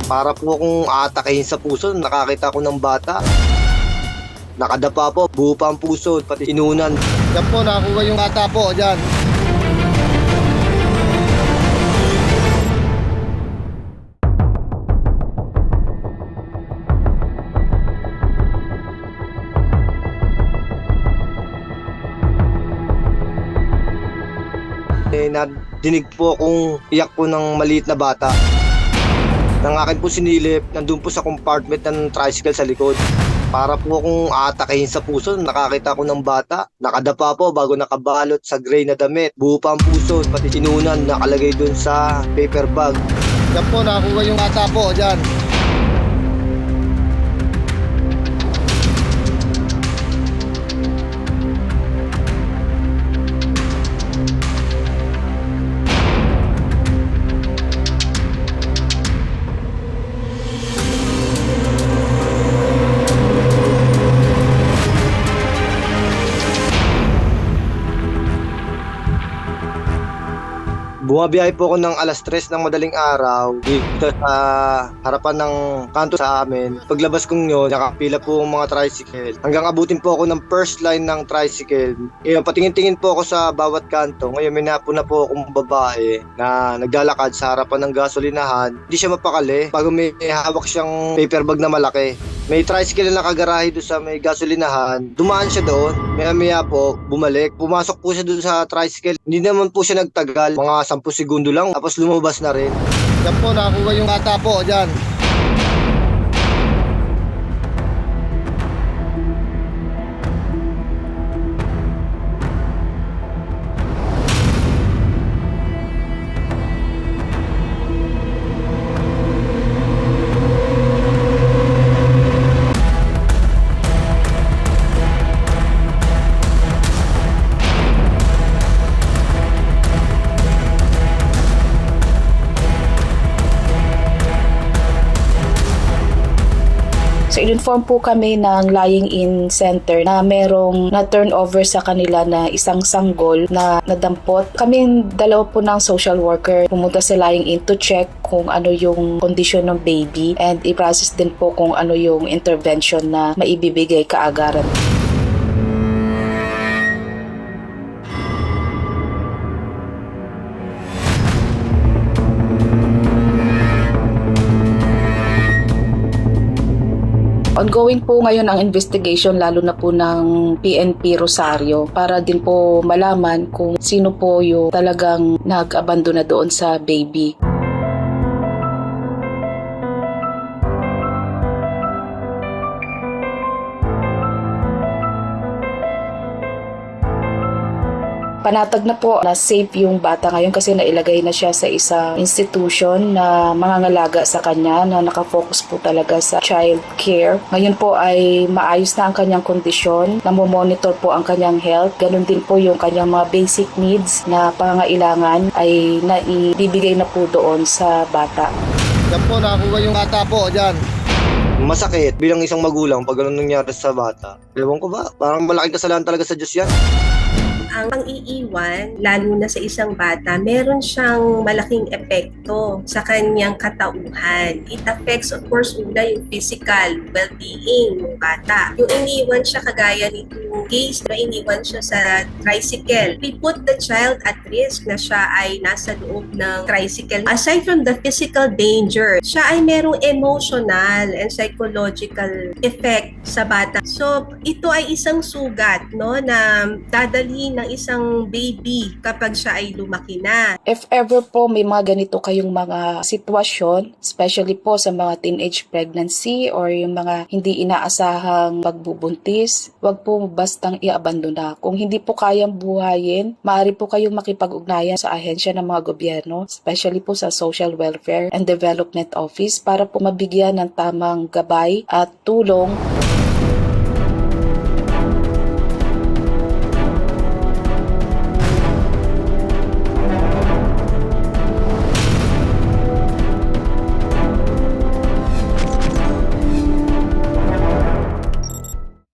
Para po akong aatakihin sa puso, nakakita ko ng bata. Nakadapa po, buo pa ang puso, pati inunan. Yan po, nakakuha yung bata po dyan. Nadinig po akong iyak po ng maliit na bata. Nang akin po sinilip, nandun po sa compartment ng tricycle sa likod. Para po akong aatakihin sa puso, nakakita ko ng bata. Nakadapa po bago nakabalot sa gray na damit. Buo pa ang puso, pati inunan nakalagay dun sa paper bag. Yan po, nakakuha yung bata po dyan. Bumabiyahe po ako ng alas 3 ng madaling araw dito sa harapan ng kanto sa amin. Paglabas kong yun, nakapila po ang mga tricycle. Hanggang abutin po ako ng first line ng tricycle. Ngayon, patingin-tingin po ako sa bawat kanto. Ngayon, may napo na po akong babae na naglalakad sa harapan ng gasolinahan. Hindi siya mapakali. Bago may hawak siyang paper bag na malaki. May tricycle na nakagarahe doon sa may gasolinahan. Dumaan siya doon. Maya-maya po, bumalik. Pumasok po siya doon sa tricycle. Hindi naman po siya nagtagal. Mga 10 segundo lang. Tapos lumabas na rin. Yan po, nakakuha yung bata po dyan. So, in-inform po kami ng lying-in center na merong na-turnover sa kanila na isang sanggol na nadampot. Kaming dalawa po ng social worker pumunta sa lying-in to check kung ano yung kondisyon ng baby and i-process din po kung ano yung intervention na maibibigay kaagaran. Ongoing po ngayon ang investigation lalo na po ng PNP Rosario para din po malaman kung sino po yung talagang nag-abandona doon sa baby. Panatag na po na safe yung bata ngayon kasi nailagay na siya sa isang institution na mangangalaga sa kanya na nakafocus po talaga sa child care. Ngayon po ay maayos na ang kanyang kondisyon, namomonitor po ang kanyang health. Ganun din po yung kanyang mga basic needs na pangangailangan ay naibibigay na po doon sa bata. Yan po, nakakuha yung bata po dyan. Masakit bilang isang magulang pag ganun nangyari sa bata. Ewan ko ba? Parang malaking kasalanan talaga sa Diyos yan. Ang pang-iiwan, lalo na sa isang bata, meron siyang malaking epekto sa kanyang katauhan. It affects, of course, una yung physical well-being ng bata. Yung iniwan siya kagaya nitong case na iniwan siya sa tricycle. We put the child at risk na siya ay nasa loob ng tricycle. Aside from the physical danger, siya ay merong emotional and psychological effect sa bata. So, ito ay isang sugat, no, na dadali ng isang baby kapag siya ay lumaki na. If ever po may mga ganito kayong mga sitwasyon, especially po sa mga teenage pregnancy or yung mga hindi inaasahang pagbubuntis, wag po bastang i-abandona. Kung hindi po kayang buhayin, maaari po kayong makipag-ugnayan sa ahensya ng mga gobyerno, especially po sa Social Welfare and Development Office para po mabigyan ng tamang gabay at tulong